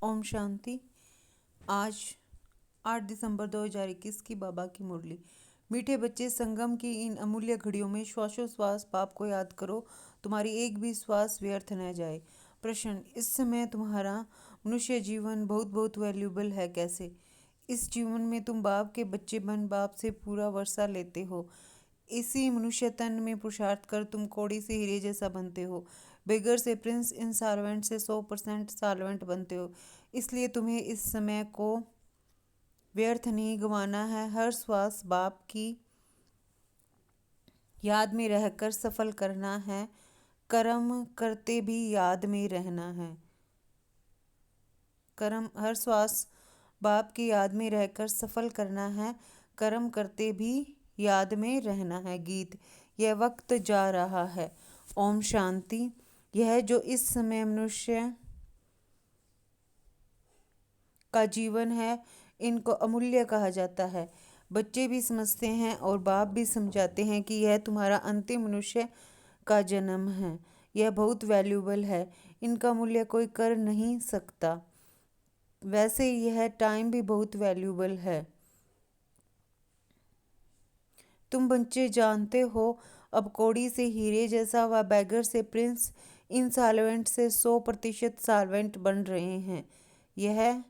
ओम शांति। आज 8 दिसंबर 2021 की बाबा की मुरली। मीठे बच्चे, संगम की इन अमूल्य घड़ियों में श्वासोश्वास बाप को याद करो, तुम्हारी एक भी श्वास व्यर्थ न जाए। प्रश्न: इस समय तुम्हारा मनुष्य जीवन बहुत बहुत वैल्यूबल है। कैसे? इस जीवन में तुम बाप के बच्चे बन बाप से पूरा वर्षा लेते हो। इसी मनुष्य तन में पुरुषार्थ कर तुम कौड़ी से हीरे जैसा बनते हो। बेगर से प्रिंस, इंसॉल्वेंट से 100% सॉल्वेंट बनते हो। इसलिए तुम्हें इस समय को व्यर्थ नहीं गंवाना है। हर श्वास बाप की याद में रहकर सफल करना है। कर्म करते भी याद में रहना है। हर श्वास बाप की याद में रहकर सफल करना है। कर्म करते भी याद में रहना है। गीत। यह वक्त जा रहा है। ओम शांति। यह जो इस समय मनुष्य का जीवन है, इनको अमूल्य कहा जाता है। बच्चे भी समझते हैं और बाप भी समझाते हैं कि यह तुम्हारा अंतिम मनुष्य का जन्म है। यह बहुत वैल्यूबल है। इनका मूल्य कोई कर नहीं सकता। वैसे यह टाइम भी बहुत वैल्यूबल है। तुम बच्चे जानते हो, अब कौड़ी से हीरे जैसा व बैगर से प्रिंस, इनसॉल्वेंट से 100% सॉल्वेंट बन रहे हैं। यह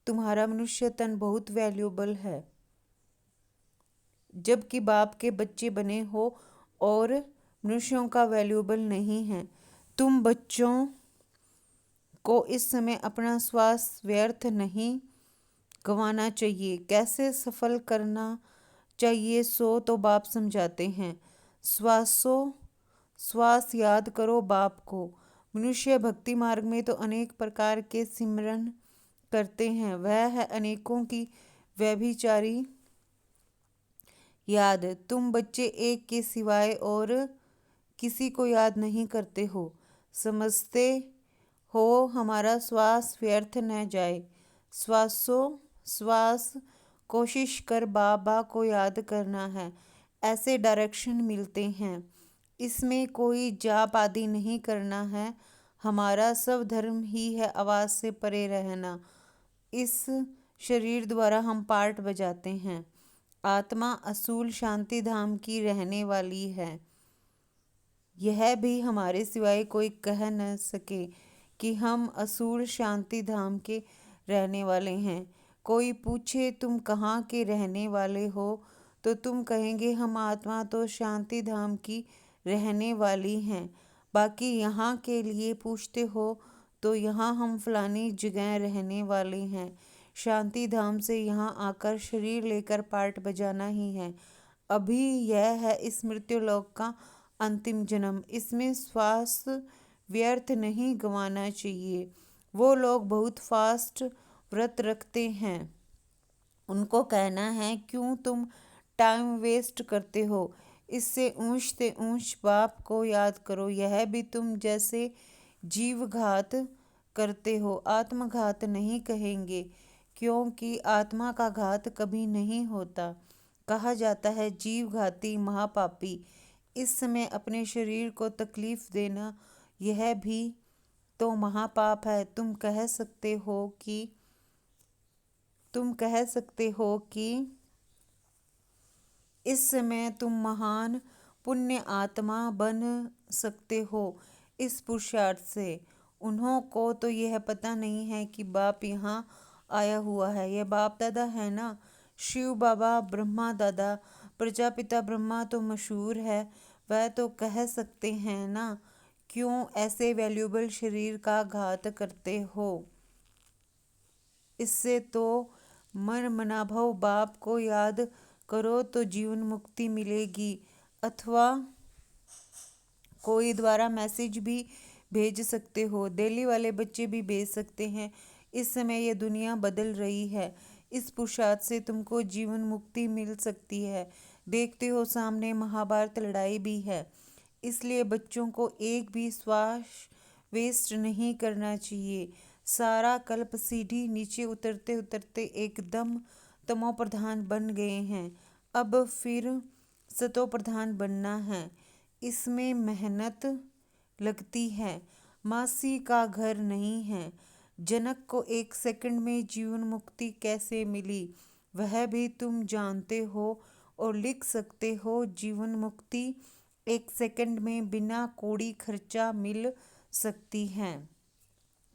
तुम्हारा मनुष्य तन बहुत वैल्यूबल है, जबकि बाप के बच्चे बने हो और मनुष्यों का वैल्यूबल नहीं है। तुम बच्चों को इस समय अपना श्वास व्यर्थ नहीं गंवाना चाहिए। कैसे सफल करना चाहिए सो तो बाप समझाते हैं। श्वास याद करो बाप को। मनुष्य भक्ति मार्ग में तो अनेक प्रकार के सिमरन करते हैं। वह है अनेकों की व्यभिचारी याद। तुम बच्चे एक के सिवाय और किसी को याद नहीं करते हो। समझते हो हमारा श्वास व्यर्थ न जाए। श्वास कोशिश कर बाबा को याद करना है। ऐसे डायरेक्शन मिलते हैं। इसमें कोई जाप आदि नहीं करना है। हमारा सब धर्म ही है आवाज़ से परे रहना। इस शरीर द्वारा हम पार्ट बजाते हैं। आत्मा असूल शांति धाम की रहने वाली है। यह भी हमारे सिवाय कोई कह न सके कि हम असूल शांति धाम के रहने वाले हैं। कोई पूछे तुम कहाँ के रहने वाले हो, तो तुम कहेंगे हम आत्मा तो शांति धाम की रहने वाली हैं। बाकी यहाँ के लिए पूछते हो तो यहाँ हम फलानी जगह रहने वाले हैं। शांति धाम से यहाँ आकर शरीर लेकर पार्ट बजाना ही है। अभी यह है इस मृत्युलोक का अंतिम जन्म। इसमें श्वास व्यर्थ नहीं गंवाना चाहिए। वो लोग बहुत फास्ट व्रत रखते हैं। उनको कहना है क्यों तुम टाइम वेस्ट करते हो। इससे ऊंच से ऊंच बाप को याद करो। यह भी तुम जैसे जीव घात करते हो। आत्मघात नहीं कहेंगे, क्योंकि आत्मा का घात कभी नहीं होता। कहा जाता है जीव घाती महापापी। इस समय अपने शरीर को तकलीफ देना यह भी तो महापाप है। तुम कह सकते हो कि इस समय तुम महान पुण्य आत्मा बन सकते हो इस पुरुषार्थ से। उन्हों को तो यह पता नहीं है कि बाप यहाँ आया हुआ है। यह बाप दादा है ना। शिव बाबा, ब्रह्मा दादा, प्रजापिता ब्रह्मा तो मशहूर है। वह तो कह सकते हैं ना, क्यों ऐसे वैल्यूबल शरीर का घात करते हो। इससे तो मन मनाभव बाप को याद करो तो जीवन मुक्ति मिलेगी। अथवा कोई द्वारा मैसेज भी भेज सकते हो। दिल्ली वाले बच्चे भी भेज सकते हैं। इस समय यह दुनिया बदल रही है। इस पुरुषार्थ से तुमको जीवन मुक्ति मिल सकती है। देखते हो सामने महाभारत लड़ाई भी है। इसलिए बच्चों को एक भी श्वास वेस्ट नहीं करना चाहिए। सारा कल्प सीढ़ी नीचे उतरते उतरते एकदम तमो प्रधान बन गए हैं। अब फिर सतो प्रधान बनना है। इसमें मेहनत लगती है। मासी का घर नहीं है। जनक को 1 सेकंड में जीवन मुक्ति कैसे मिली, वह भी तुम जानते हो और लिख सकते हो। जीवन मुक्ति 1 सेकंड में बिना कौड़ी खर्चा मिल सकती है।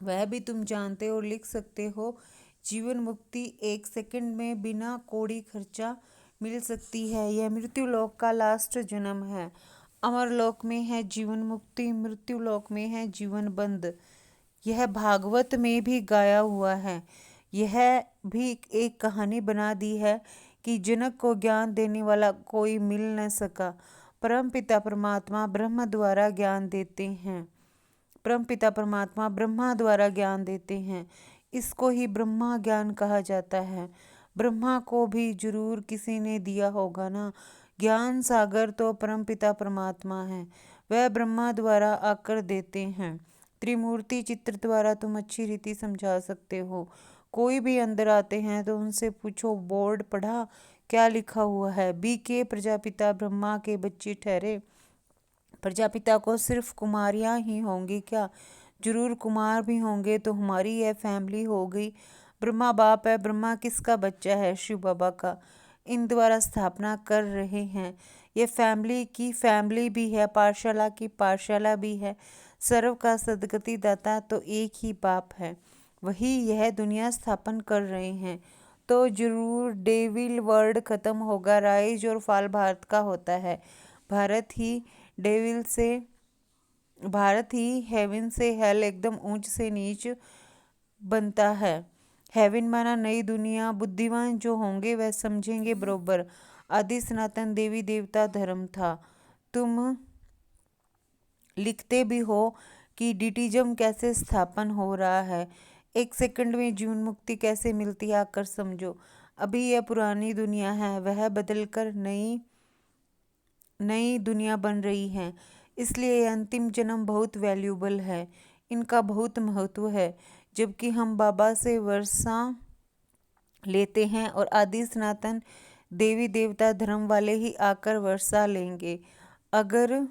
वह भी तुम जानते हो और लिख सकते हो। जीवन मुक्ति 1 सेकंड में बिना कौड़ी खर्चा मिल सकती है। यह मृत्यु लोक का लास्ट जन्म है। अमर लोक में है जीवन मुक्ति, मृत्यु लोक में है जीवन बंद। यह भागवत में भी गाया हुआ है। यह भी एक कहानी बना दी है कि जनक को ज्ञान देने वाला कोई मिल न सका। परम पिता परमात्मा ब्रह्म द्वारा ज्ञान देते हैं। परमपिता परमात्मा ब्रह्मा द्वारा ज्ञान देते हैं। इसको ही ब्रह्मा ज्ञान कहा जाता है। ब्रह्मा को भी जरूर किसी ने दिया होगा ना। ज्ञान सागर तो परमपिता परमात्मा है, वह ब्रह्मा द्वारा आकर देते हैं। त्रिमूर्ति चित्र द्वारा तुम अच्छी रीति समझा सकते हो। कोई भी अंदर आते हैं तो उनसे पूछो, बोर्ड पढ़ा, क्या लिखा हुआ है? बीके प्रजापिता ब्रह्मा के बच्चे ठहरे। प्रजापिता को सिर्फ कुमारियां ही होंगी क्या? जरूर कुमार भी होंगे, तो हमारी यह फैमिली हो गई। ब्रह्मा बाप है, ब्रह्मा किसका बच्चा है? शिव बाबा का। इन द्वारा स्थापना कर रहे हैं। ये फैमिली की फैमिली भी है, पाठशाला की पाठशाला भी है। सर्व का सदगति दाता तो एक ही बाप है, वही यह दुनिया स्थापन कर रहे हैं। तो जरूर डेविल वर्ड खत्म होगा। राइज और फॉल भारत का होता है। भारत ही डेविल से, भारत ही हेवन से हेल, एकदम ऊंच से नीच बनता है। हेवन माना नई दुनिया। बुद्धिमान जो होंगे वह समझेंगे बरोबर। आदि सनातन देवी देवता धर्म था। तुम लिखते भी हो कि डिटिज्म कैसे स्थापन हो रहा है। 1 सेकंड में जीवन मुक्ति कैसे मिलती है, आकर समझो। अभी यह पुरानी दुनिया है, वह बदलकर नई नई दुनिया बन रही है। इसलिए ये अंतिम जन्म बहुत वैल्यूबल है, इनका बहुत महत्व है। जबकि हम बाबा से वर्षा लेते हैं और आदि सनातन देवी देवता धर्म वाले ही आकर वर्षा लेंगे। अगर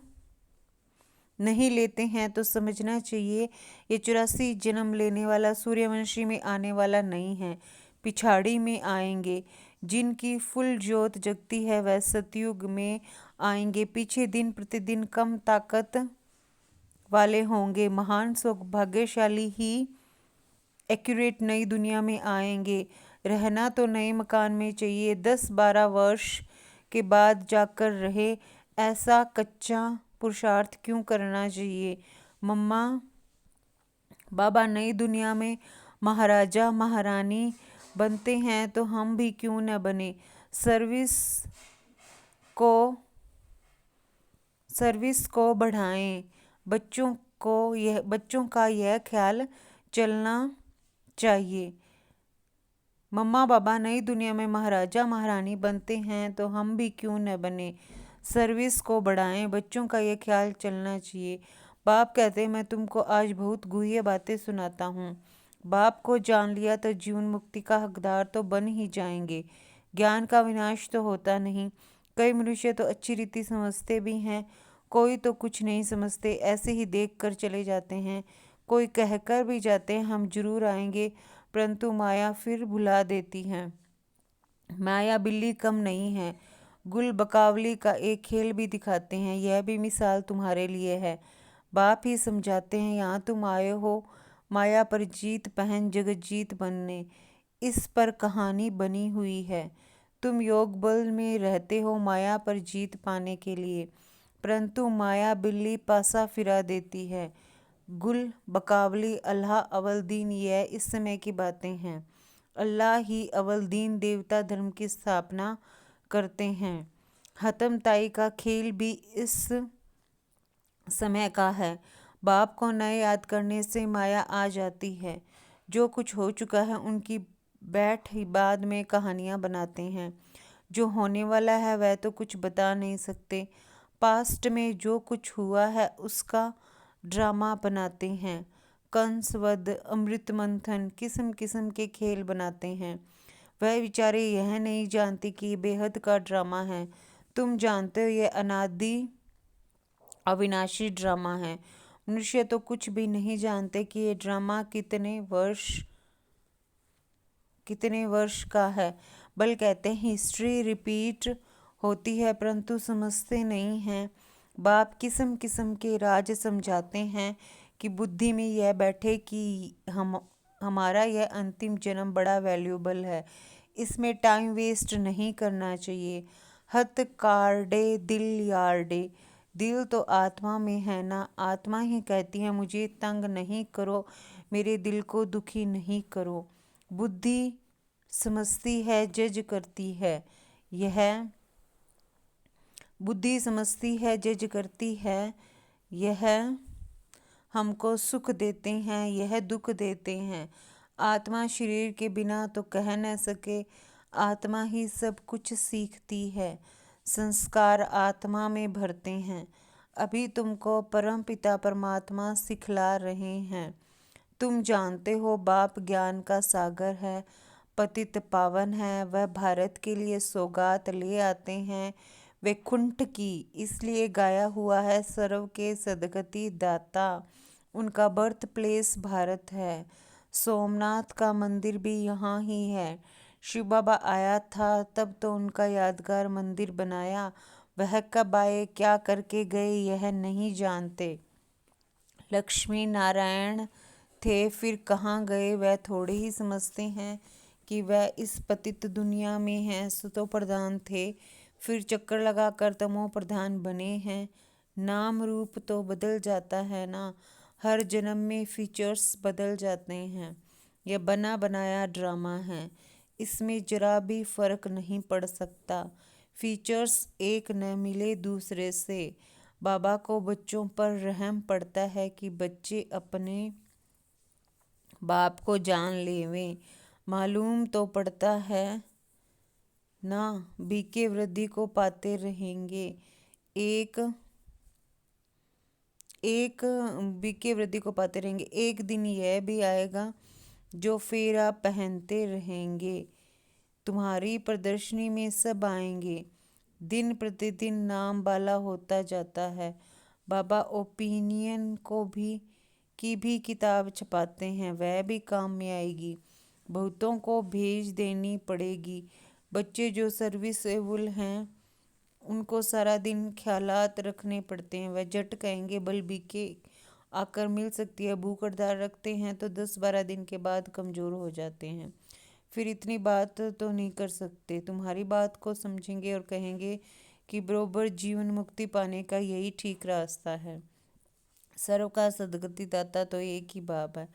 नहीं लेते हैं तो समझना चाहिए ये 84 जन्म लेने वाला सूर्यवंशी में आने वाला नहीं है, पिछाड़ी में आएंगे। जिनकी फुल ज्योत जगती है वह सतयुग में आएंगे। पीछे दिन प्रतिदिन कम ताकत वाले होंगे। महान सौभाग्यशाली ही एक्यूरेट नई दुनिया में आएंगे। रहना तो नए मकान में चाहिए, 10-12 वर्ष के बाद जाकर रहे। ऐसा कच्चा पुरुषार्थ क्यों करना चाहिए? मम्मा बाबा नई दुनिया में महाराजा महारानी बनते हैं तो हम भी क्यों न बने। सर्विस को बढ़ाएं। बच्चों का यह ख्याल चलना चाहिए। मम्मा बाबा नई दुनिया में महाराजा महारानी बनते हैं तो हम भी क्यों न बने। सर्विस को बढ़ाएं, बच्चों का ये ख्याल चलना चाहिए। बाप कहते मैं तुमको आज बहुत गुह्य बातें सुनाता हूँ। बाप को जान लिया तो जीवन मुक्ति का हकदार तो बन ही जाएंगे। ज्ञान का विनाश तो होता नहीं। कई मनुष्य तो अच्छी रीति समझते भी हैं, कोई तो कुछ नहीं समझते, ऐसे ही देख कर चले जाते हैं। कोई कहकर भी जाते हैं हम जरूर आएंगे, परंतु माया फिर भुला देती है। माया बिल्ली कम नहीं है। गुल बकावली का एक खेल भी दिखाते हैं, यह भी मिसाल तुम्हारे लिए है। बाप ही समझाते हैं यहाँ तुम आए हो माया पर जीत पहन जगत जीत बनने। इस पर कहानी बनी हुई है। तुम योग बल में रहते हो माया पर जीत पाने के लिए, परंतु माया बिल्ली पासा फिरा देती है। गुल बकावली अल्लाह अव्वल दीन, यह इस समय की बातें हैं। अल्लाह ही अव्वल दीन देवता धर्म की स्थापना करते हैं। हतम ताई का खेल भी इस समय का है। बाप को नए याद करने से माया आ जाती है। जो कुछ हो चुका है उनकी बैठ ही बाद में कहानियाँ बनाते हैं। जो होने वाला है वह तो कुछ बता नहीं सकते। पास्ट में जो कुछ हुआ है उसका ड्रामा बनाते हैं। कंस वध, अमृत मंथन, किस्म किस्म के खेल बनाते हैं। वह बेचारे यह नहीं जानते कि बेहद का ड्रामा है। तुम जानते हो यह अनादि अविनाशी ड्रामा है। मनुष्य तो कुछ भी नहीं जानते कि ये ड्रामा कितने वर्ष का है। बल कहते हैं हिस्ट्री रिपीट होती है, परंतु समझते नहीं हैं। बाप किस्म किस्म के राज समझाते हैं कि बुद्धि में यह बैठे कि हमारा यह अंतिम जन्म बड़ा वैल्यूबल है, इसमें टाइम वेस्ट नहीं करना चाहिए। हथ कार्डे दिल यार्डे, दिल तो आत्मा में है ना, आत्मा ही कहती है मुझे तंग नहीं करो, मेरे दिल को दुखी नहीं करो। बुद्धि समझती है, जज करती है। यह बुद्धि समझती है, जज करती है। यह हमको सुख देते हैं, यह दुख देते हैं। आत्मा शरीर के बिना तो कह न सके, आत्मा ही सब कुछ सीखती है। संस्कार आत्मा में भरते हैं। अभी तुमको परम पिता परमात्मा सिखला रहे हैं। तुम जानते हो बाप ज्ञान का सागर है, पतित पावन है। वह भारत के लिए सौगात ले आते हैं वैकुंठ की, इसलिए गाया हुआ है सर्व के सदगति दाता। उनका बर्थ प्लेस भारत है। सोमनाथ का मंदिर भी यहाँ ही है। शिव बाबा आया था तब तो उनका यादगार मंदिर बनाया। वह कब आए, क्या करके गए, यह नहीं जानते। लक्ष्मी नारायण थे, फिर कहाँ गए, वह थोड़े ही समझते हैं कि वह इस पतित दुनिया में हैं। सतो प्रधान थे, फिर चक्कर लगाकर तमो प्रधान बने हैं। नाम रूप तो बदल जाता है ना, हर जन्म में फीचर्स बदल जाते हैं। यह बना बनाया ड्रामा है, इसमें जरा भी फर्क नहीं पड़ सकता। फीचर्स एक न मिले दूसरे से। बाबा को बच्चों पर रहम पड़ता है कि बच्चे अपने बाप को जान लेवें। मालूम तो पड़ता है ना, बीके वृद्धि को पाते रहेंगे। एक एक बीके वृद्धि को पाते रहेंगे। एक दिन यह भी आएगा जो फिर आप पहनते रहेंगे। तुम्हारी प्रदर्शनी में सब आएंगे। दिन प्रतिदिन नाम वाला होता जाता है। बाबा ओपिनियन की भी किताब छपाते हैं, वह भी काम में आएगी। बहुतों को भेज देनी पड़ेगी। बच्चे जो सर्विसेबल हैं उनको सारा दिन ख्यालात रखने पड़ते हैं। वह जट कहेंगे बल बीके आकर मिल सकती है। भूख हड़ताल रखते हैं तो 10-12 दिन के बाद कमज़ोर हो जाते हैं, फिर इतनी बात तो नहीं कर सकते। तुम्हारी बात को समझेंगे और कहेंगे कि बरोबर जीवन मुक्ति पाने का यही ठीक रास्ता है। सर्व का सदगति दाता तो एक ही बाप है,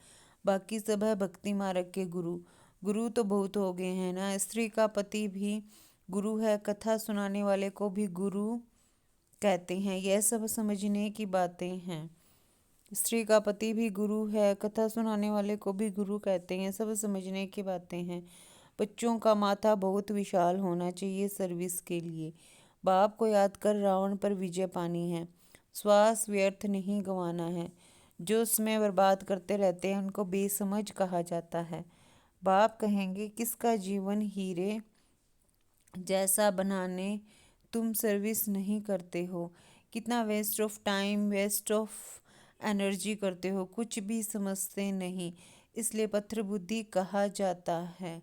बाकी सब है भक्ति मार्ग के गुरु। गुरु तो बहुत हो गए हैं ना। स्त्री का पति भी गुरु है, कथा सुनाने वाले को भी गुरु कहते हैं। यह सब समझने की बातें हैं। स्त्री का पति भी गुरु है, कथा सुनाने वाले को भी गुरु कहते हैं, सब समझने की बातें हैं। बच्चों का माथा बहुत विशाल होना चाहिए सर्विस के लिए। बाप को याद कर रावण पर विजय पानी है। श्वास व्यर्थ नहीं गंवाना है। जो समय बर्बाद करते रहते हैं उनको बेसमझ कहा जाता है। बाप कहेंगे किसका जीवन हीरे जैसा बनाने तुम सर्विस नहीं करते हो। कितना waste of time, waste of energy करते हो, कुछ भी समझते नहीं, इसलिए पत्थर बुद्धि कहा जाता है।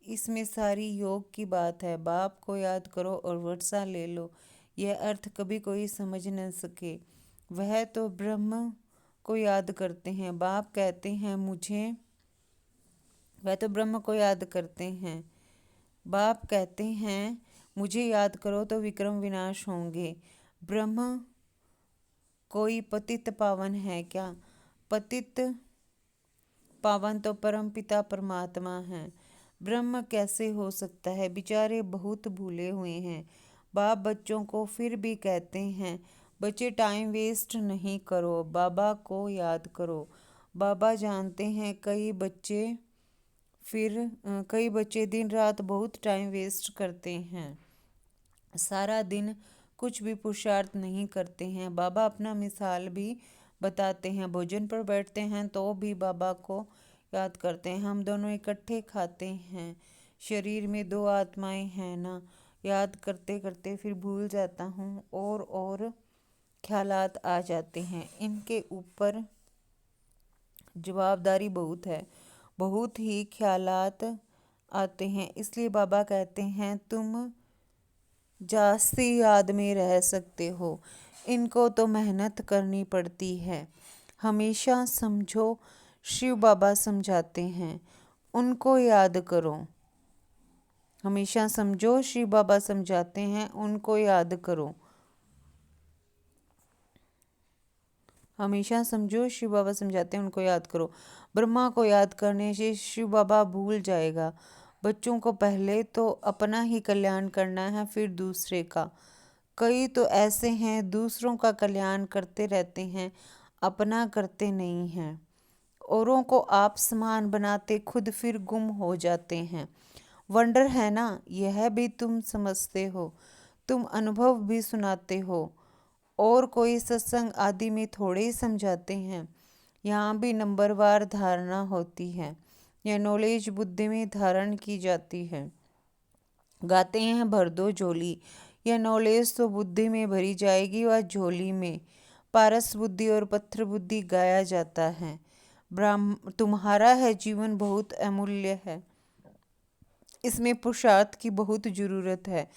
इसमें सारी योग की बात है। बाप को याद करो और वर्षा ले लो, यह अर्थ कभी कोई समझ न सके। वह तो ब्रह्म को याद करते हैं। बाप कहते हैं मुझे, वह तो ब्रह्म को याद करते हैं। बाप कहते हैं मुझे याद करो तो विक्रम विनाश होंगे। ब्रह्म कोई पतित पावन है क्या? पतित पावन तो परम पिता परमात्मा है। ब्रह्म कैसे हो सकता है? बेचारे बहुत भूले हुए हैं। बाप बच्चों को फिर भी कहते हैं बच्चे टाइम वेस्ट नहीं करो, बाबा को याद करो। बाबा जानते हैं कई बच्चे दिन रात बहुत टाइम वेस्ट करते हैं, सारा दिन कुछ भी पुरुषार्थ नहीं करते हैं। बाबा अपना मिसाल भी बताते हैं। भोजन पर बैठते हैं तो भी बाबा को याद करते हैं। हम दोनों इकट्ठे खाते हैं, शरीर में दो आत्माएं हैं ना। याद करते करते फिर भूल जाता हूँ और ख्यालात आ जाते हैं। इनके ऊपर जवाबदारी बहुत है, बहुत ही ख्यालात आते हैं। इसलिए बाबा कहते हैं तुम जास्ती याद में रह सकते हो, इनको तो मेहनत करनी पड़ती है। हमेशा समझो, शिव बाबा समझाते हैं, उनको याद करो। हमेशा समझो, शिव बाबा समझाते हैं, उनको याद करो। हमेशा समझो, शिव बाबा समझाते हैं, उनको याद करो। ब्रह्मा को याद करने से शिव बाबा भूल जाएगा। बच्चों को पहले तो अपना ही कल्याण करना है, फिर दूसरे का। कई तो ऐसे हैं दूसरों का कल्याण करते रहते हैं, अपना करते नहीं हैं। औरों को आप समान बनाते खुद फिर गुम हो जाते हैं। वंडर है ना, यह भी तुम समझते हो, तुम अनुभव भी सुनाते हो। और कोई सत्संग आदि में थोड़े ही समझाते हैं। यहाँ भी नंबरवार धारणा होती है। यह नॉलेज बुद्धि में धारण की जाती है। गाते हैं भर दो झोली, यह नॉलेज तो बुद्धि में भरी जाएगी व झोली में। पारस बुद्धि और पत्थर बुद्धि गाया जाता है। ब्राह्म तुम्हारा है जीवन बहुत अमूल्य है, इसमें पुरुषार्थ की बहुत जरूरत है।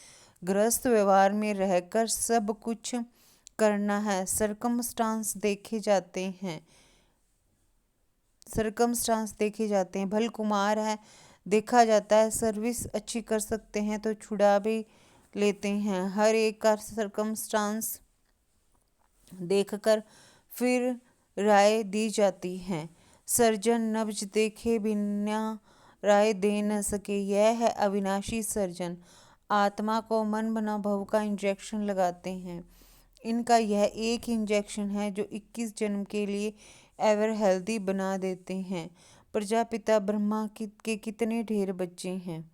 गृहस्थ व्यवहार में रहकर सब कुछ करना है। सरकमस्टांस देखे जाते हैं, भल कुमार है, देखा जाता है। सर्विस अच्छी कर सकते हैं तो छुड़ा भी लेते हैं। हर एक का सरकमस्टांस देखकर फिर राय दी जाती है। सर्जन नब्ज देखे बिना राय दे न सके, यह है अविनाशी सर्जन। आत्मा को मन बना भव का इंजेक्शन लगाते हैं। इनका यह एक इंजेक्शन है जो 21 जन्म के लिए एवर हेल्दी बना देते हैं। प्रजापिता ब्रह्मा के कितने ढेर बच्चे हैं,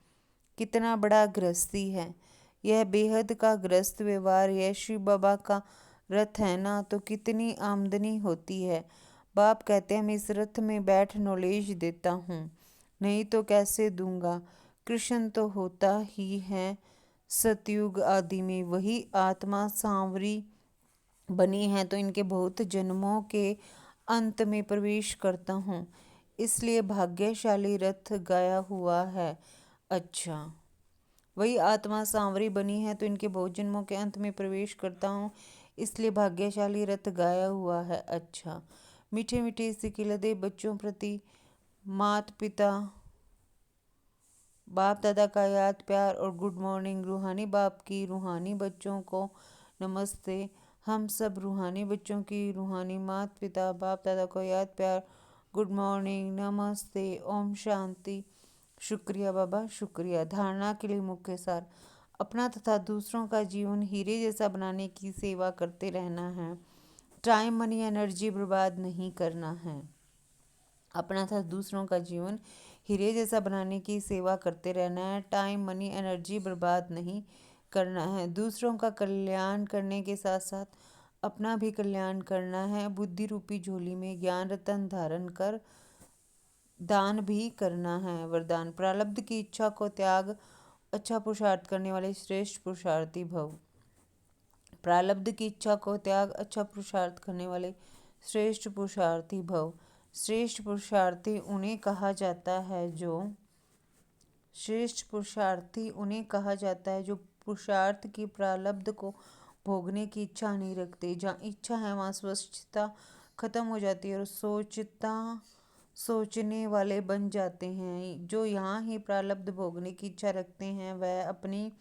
कितना बड़ा गृहस्थी है। यह बेहद का गृहस्थ व्यवहार, यह शिव बाबा का रथ है ना, तो कितनी आमदनी होती है। बाप कहते हैं मैं इस रथ में बैठ नॉलेज देता हूँ, नहीं तो कैसे दूंगा। कृष्ण तो होता ही है सतयुग आदि में, वही आत्मा सांवरी बनी है तो इनके बहुत जन्मों के अंत में प्रवेश करता हूँ, इसलिए भाग्यशाली रथ गाया हुआ है। अच्छा, वही आत्मा सांवरी बनी है तो इनके बहुत जन्मों के अंत में प्रवेश करता हूँ, इसलिए भाग्यशाली रथ गाया हुआ है। अच्छा, मीठे मीठे सिकिलदे बच्चों प्रति माता पिता बाप दादा का याद प्यार और गुड मॉर्निंग। रूहानी बाप की रूहानी बच्चों को नमस्ते। हम सब रूहानी बच्चों की रूहानी माता पिता बाप दादा को याद प्यार, गुड मॉर्निंग, नमस्ते, ओम शांति। शुक्रिया बाबा, शुक्रिया। धारणा के लिए मुख्य सार, अपना तथा दूसरों का जीवन हीरे जैसा बनाने की सेवा करते रहना है। टाइम मनी एनर्जी बर्बाद नहीं करना है। अपना तथा दूसरों का जीवन हीरे जैसा बनाने की सेवा करते रहना है। टाइम मनी एनर्जी बर्बाद नहीं करना है। दूसरों का कल्याण करने के साथ साथ अपना भी कल्याण करना है। बुद्धि रूपी झोली में ज्ञान रतन धारण कर दान भी करना है। वरदान, प्रारब्ध की इच्छा को त्याग, अच्छा पुरुषार्थ करने वाले श्रेष्ठ पुरुषार्थी भव। प्रारब्ध की इच्छा को त्याग, अच्छा पुरुषार्थ करने वाले श्रेष्ठ पुरुषार्थी भव। श्रेष्ठ पुरुषार्थी उन्हें कहा जाता है जो पुरुषार्थ की प्रारब्ध को भोगने की इच्छा नहीं रखते। जहाँ इच्छा है वहाँ स्वच्छता खत्म हो जाती है और सोचने वाले बन जाते हैं। जो यहाँ ही प्रारब्ध भोगने की इच्छा रखते हैं वह अपनी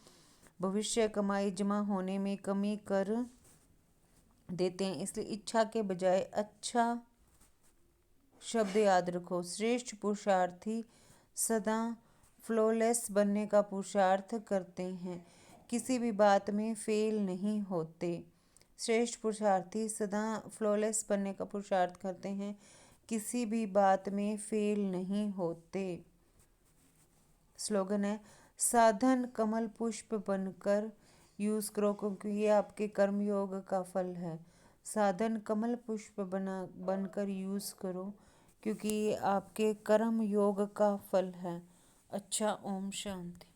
भविष्य कमाई जमा होने में कमी कर देते हैं। इसलिए इच्छा के बजाय अच्छा शब्द याद रखो। श्रेष्ठ पुरुषार्थी सदा फ्लॉलेस बनने का पुरुषार्थ करते हैं, किसी भी बात में फेल नहीं होते। श्रेष्ठ पुरुषार्थी सदा फ्लॉलेस बनने का पुरुषार्थ करते हैं, किसी भी बात में फेल नहीं होते। स्लोगन है, साधन कमल पुष्प बनकर यूज़ करो, क्योंकि ये आपके कर्म योग का फल है। साधन कमल पुष्प बनकर यूज़ करो, क्योंकि ये आपके कर्म योग का फल है। अच्छा, ओम शांति।